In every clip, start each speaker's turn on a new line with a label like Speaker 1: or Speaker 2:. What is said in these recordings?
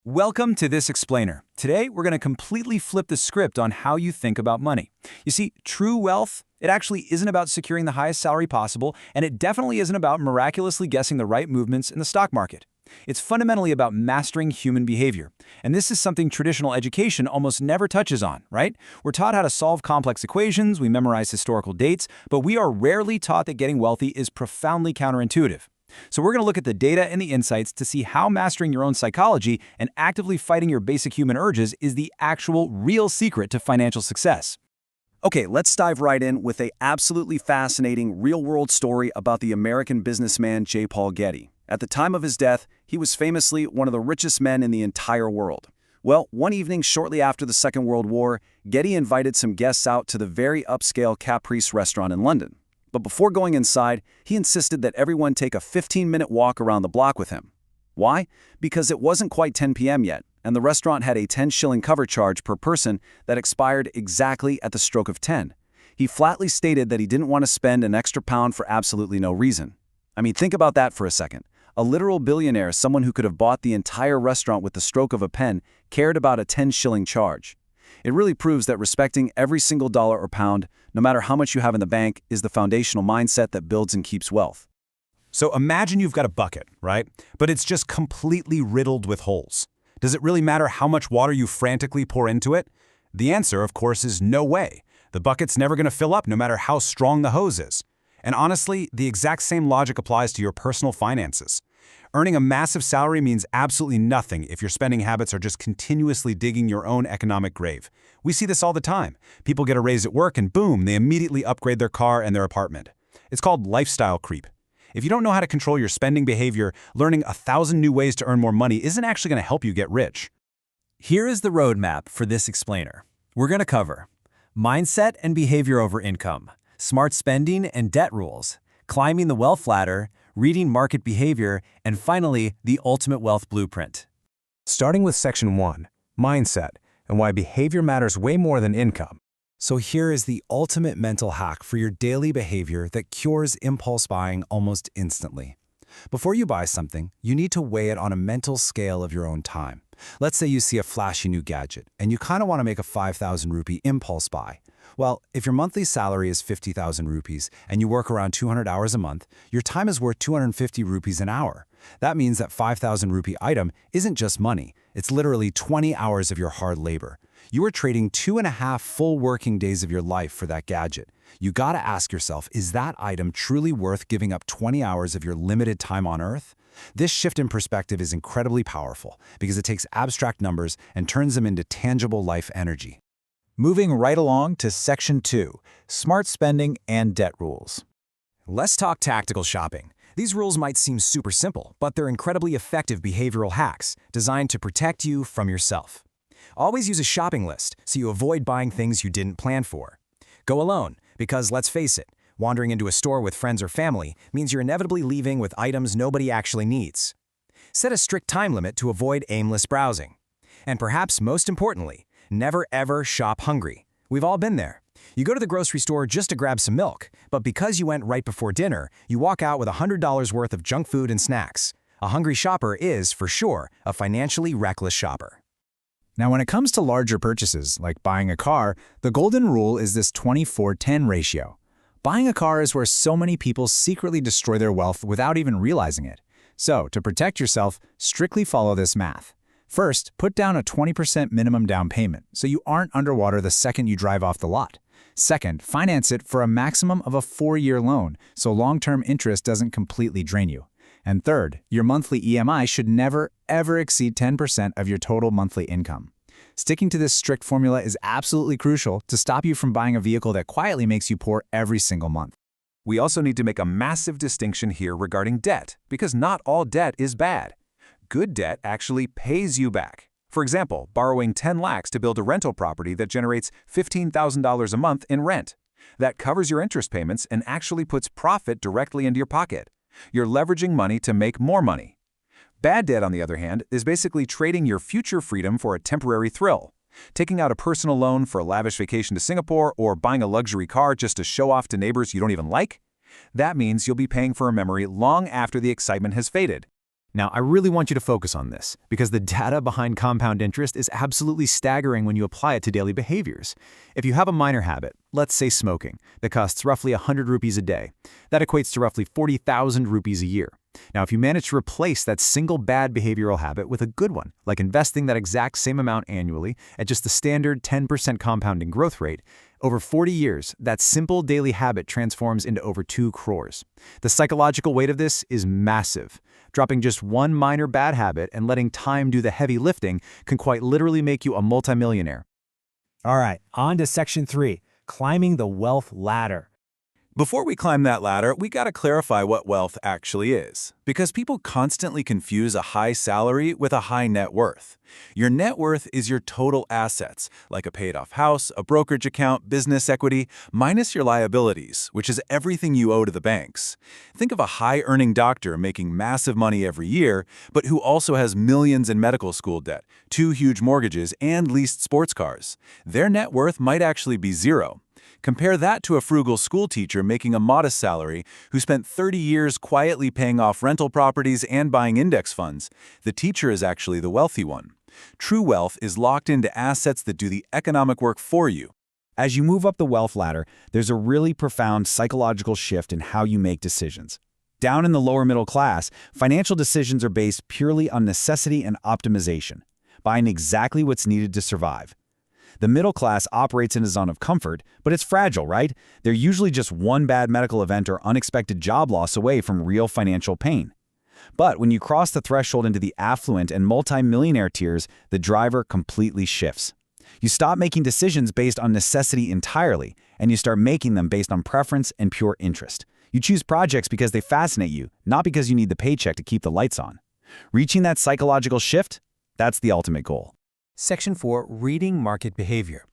Speaker 1: Welcome to This Explainer. Today, we're going to completely flip the script on how you think about money. You see, true wealth, it actually isn't about securing the highest salary possible, and it definitely isn't about miraculously guessing the right movements in the stock market. It's fundamentally about mastering human behavior. And this is something traditional education almost never touches on, right? We're taught how to solve complex equations, we memorize historical dates, but we are rarely taught that getting wealthy is profoundly counterintuitive. So we're going to look at the data and the insights to see how mastering your own psychology and actively fighting your basic human urges is the actual, real secret to financial success.
Speaker 2: Okay, let's dive right in with a absolutely fascinating real-world story about the American businessman J. Paul Getty. At the time of his death, he was famously one of the richest men in the entire world. Well, one evening shortly after the Second World War, Getty invited some guests out to the very upscale Caprice restaurant in London. But before going inside, he insisted that everyone take a 15-minute walk around the block with him. Why? Because it wasn't quite 10 p.m. yet, and the restaurant had a 10-shilling cover charge per person that expired exactly at the stroke of 10. He flatly stated that he didn't want to spend an extra pound for absolutely no reason. I mean, think about that for a second. A literal billionaire, someone who could have bought the entire restaurant with the stroke of a pen, cared about a 10-shilling charge. It really proves that respecting every single dollar or pound, no matter how much you have in the bank, is the foundational mindset that builds and keeps wealth.
Speaker 1: So imagine you've got a bucket, right? But it's just completely riddled with holes. Does it really matter how much water you frantically pour into it? The answer, of course, is no way. The bucket's never going to fill up no matter how strong the hose is. And honestly, the exact same logic applies to your personal finances. Earning a massive salary means absolutely nothing if your spending habits are just continuously digging your own economic grave. We see this all the time. People get a raise at work and boom, they immediately upgrade their car and their apartment. It's called lifestyle creep. If you don't know how to control your spending behavior, learning 1,000 new ways to earn more money isn't actually going to help you get rich.
Speaker 3: Here is the roadmap for This Explainer. We're going to cover mindset and behavior over income, smart spending and debt rules, climbing the wealth ladder, reading market behavior, and finally, the ultimate wealth blueprint.
Speaker 4: Starting with Section 1, Mindset, and why behavior matters way more than income.
Speaker 3: So here is the ultimate mental hack for your daily behavior that cures impulse buying almost instantly. Before you buy something, you need to weigh it on a mental scale of your own time. Let's say you see a flashy new gadget, and you kind of want to make a 5,000 rupee impulse buy. Well, if your monthly salary is 50,000 rupees and you work around 200 hours a month, your time is worth 250 rupees an hour. That means that 5,000 rupee item isn't just money, it's literally 20 hours of your hard labor. You are trading 2.5 full working days of your life for that gadget. You gotta ask yourself, is that item truly worth giving up 20 hours of your limited time on Earth? This shift in perspective is incredibly powerful because it takes abstract numbers and turns them into tangible life energy.
Speaker 5: Moving right along to Section 2, Smart Spending and Debt Rules.
Speaker 6: Let's talk tactical shopping. These rules might seem super simple, but they're incredibly effective behavioral hacks designed to protect you from yourself. Always use a shopping list so you avoid buying things you didn't plan for. Go alone, because let's face it, wandering into a store with friends or family means you're inevitably leaving with items nobody actually needs. Set a strict time limit to avoid aimless browsing. And perhaps most importantly, never ever shop hungry. We've all been there. You go to the grocery store just to grab some milk, but because you went right before dinner, you walk out with $100 worth of junk food and snacks. A hungry shopper is, for sure, a financially reckless shopper.
Speaker 5: Now, when it comes to larger purchases, like buying a car, the golden rule is this 24-10 ratio. Buying a car is where so many people secretly destroy their wealth without even realizing it. So, to protect yourself, strictly follow this math. First, put down a 20% minimum down payment so you aren't underwater the second you drive off the lot. Second, finance it for a maximum of a 4-year loan so long-term interest doesn't completely drain you. And third, your monthly EMI should never, ever exceed 10% of your total monthly income. Sticking to this strict formula is absolutely crucial to stop you from buying a vehicle that quietly makes you poor every single month.
Speaker 7: We also need to make a massive distinction here regarding debt, because not all debt is bad. Good debt actually pays you back. For example, borrowing 10 lakhs to build a rental property that generates $15,000 a month in rent. That covers your interest payments and actually puts profit directly into your pocket. You're leveraging money to make more money. Bad debt, on the other hand, is basically trading your future freedom for a temporary thrill. Taking out a personal loan for a lavish vacation to Singapore or buying a luxury car just to show off to neighbors you don't even like? That means you'll be paying for a memory long after the excitement has faded.
Speaker 5: Now, I really want you to focus on this, because the data behind compound interest is absolutely staggering when you apply it to daily behaviors. If you have a minor habit, let's say smoking, that costs roughly 100 rupees a day, that equates to roughly 40,000 rupees a year. Now, if you manage to replace that single bad behavioral habit with a good one, like investing that exact same amount annually at just the standard 10% compounding growth rate, over 40 years, that simple daily habit transforms into over 2 crores. The psychological weight of this is massive. Dropping just one minor bad habit and letting time do the heavy lifting can quite literally make you a multimillionaire.
Speaker 3: All right, on to Section 3, climbing the wealth ladder.
Speaker 7: Before we climb that ladder, we gotta clarify what wealth actually is, because people constantly confuse a high salary with a high net worth. Your net worth is your total assets, like a paid-off house, a brokerage account, business equity, minus your liabilities, which is everything you owe to the banks. Think of a high-earning doctor making massive money every year, but who also has millions in medical school debt, 2 huge mortgages, and leased sports cars. Their net worth might actually be zero. Compare that to a frugal school teacher making a modest salary who spent 30 years quietly paying off rental properties and buying index funds. The teacher is actually the wealthy one. True wealth is locked into assets that do the economic work for you.
Speaker 2: As you move up the wealth ladder, there's a really profound psychological shift in how you make decisions. Down in the lower middle class, financial decisions are based purely on necessity and optimization, buying exactly what's needed to survive. The middle class operates in a zone of comfort, but it's fragile, right? They're usually just one bad medical event or unexpected job loss away from real financial pain. But when you cross the threshold into the affluent and multi-millionaire tiers, the driver completely shifts. You stop making decisions based on necessity entirely, and you start making them based on preference and pure interest. You choose projects because they fascinate you, not because you need the paycheck to keep the lights on. Reaching that psychological shift, that's the ultimate goal.
Speaker 6: Section 4, reading market behavior.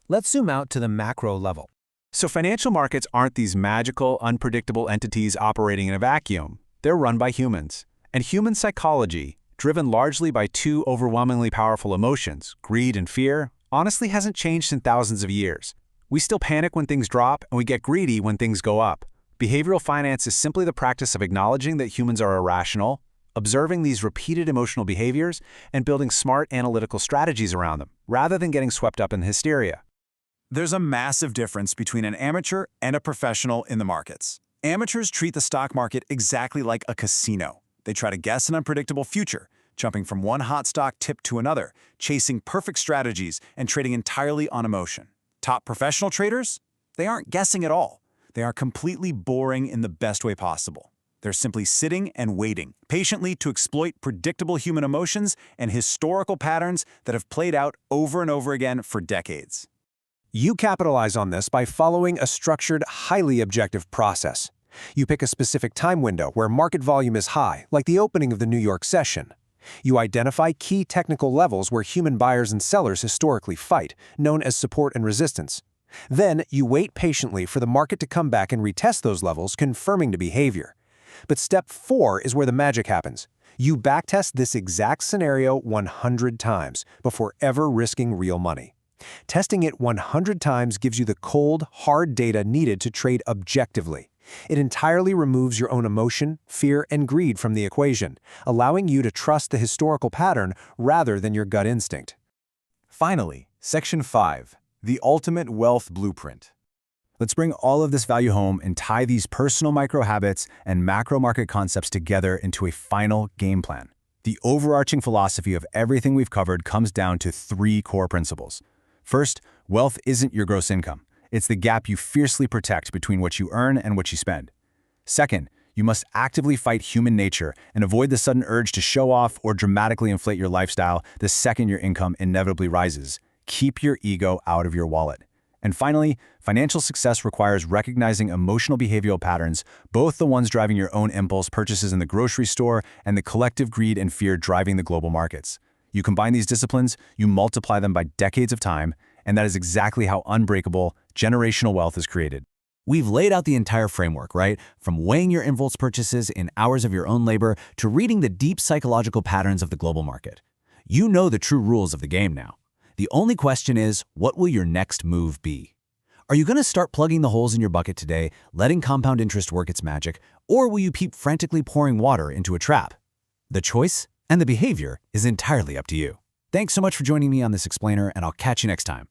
Speaker 6: Let's zoom out to the macro level.
Speaker 4: So financial markets aren't these magical, unpredictable entities operating in a vacuum. They're run by humans. And human psychology, driven largely by 2 overwhelmingly powerful emotions, greed and fear, honestly hasn't changed in thousands of years. We still panic when things drop, and we get greedy when things go up. Behavioral finance is simply the practice of acknowledging that humans are irrational, observing these repeated emotional behaviors, and building smart analytical strategies around them, rather than getting swept up in hysteria.
Speaker 1: There's a massive difference between an amateur and a professional in the markets. Amateurs treat the stock market exactly like a casino. They try to guess an unpredictable future, jumping from one hot stock tip to another, chasing perfect strategies, and trading entirely on emotion. Top professional traders? They aren't guessing at all. They are completely boring in the best way possible. They're simply sitting and waiting, patiently to exploit predictable human emotions and historical patterns that have played out over and over again for decades.
Speaker 8: You capitalize on this by following a structured, highly objective process. You pick a specific time window where market volume is high, like the opening of the New York session. You identify key technical levels where human buyers and sellers historically fight, known as support and resistance. Then, you wait patiently for the market to come back and retest those levels, confirming the behavior. But step 4 is where the magic happens. You backtest this exact scenario 100 times before ever risking real money. Testing it 100 times gives you the cold, hard data needed to trade objectively. It entirely removes your own emotion, fear, and greed from the equation, allowing you to trust the historical pattern rather than your gut instinct.
Speaker 2: Finally, Section 5, the ultimate wealth blueprint. Let's bring all of this value home and tie these personal micro-habits and macro-market concepts together into a final game plan. The overarching philosophy of everything we've covered comes down to 3 core principles. First, wealth isn't your gross income. It's the gap you fiercely protect between what you earn and what you spend. Second, you must actively fight human nature and avoid the sudden urge to show off or dramatically inflate your lifestyle the second your income inevitably rises. Keep your ego out of your wallet. And finally, financial success requires recognizing emotional behavioral patterns, both the ones driving your own impulse purchases in the grocery store and the collective greed and fear driving the global markets. You combine these disciplines, you multiply them by decades of time, and that is exactly how unbreakable, generational wealth is created. We've laid out the entire framework, right? From weighing your impulse purchases in hours of your own labor to reading the deep psychological patterns of the global market. You know the true rules of the game now. The only question is, what will your next move be? Are you going to start plugging the holes in your bucket today, letting compound interest work its magic, or will you keep frantically pouring water into a trap?
Speaker 6: The choice and the behavior is entirely up to you. Thanks so much for joining me on this explainer, and I'll catch you next time.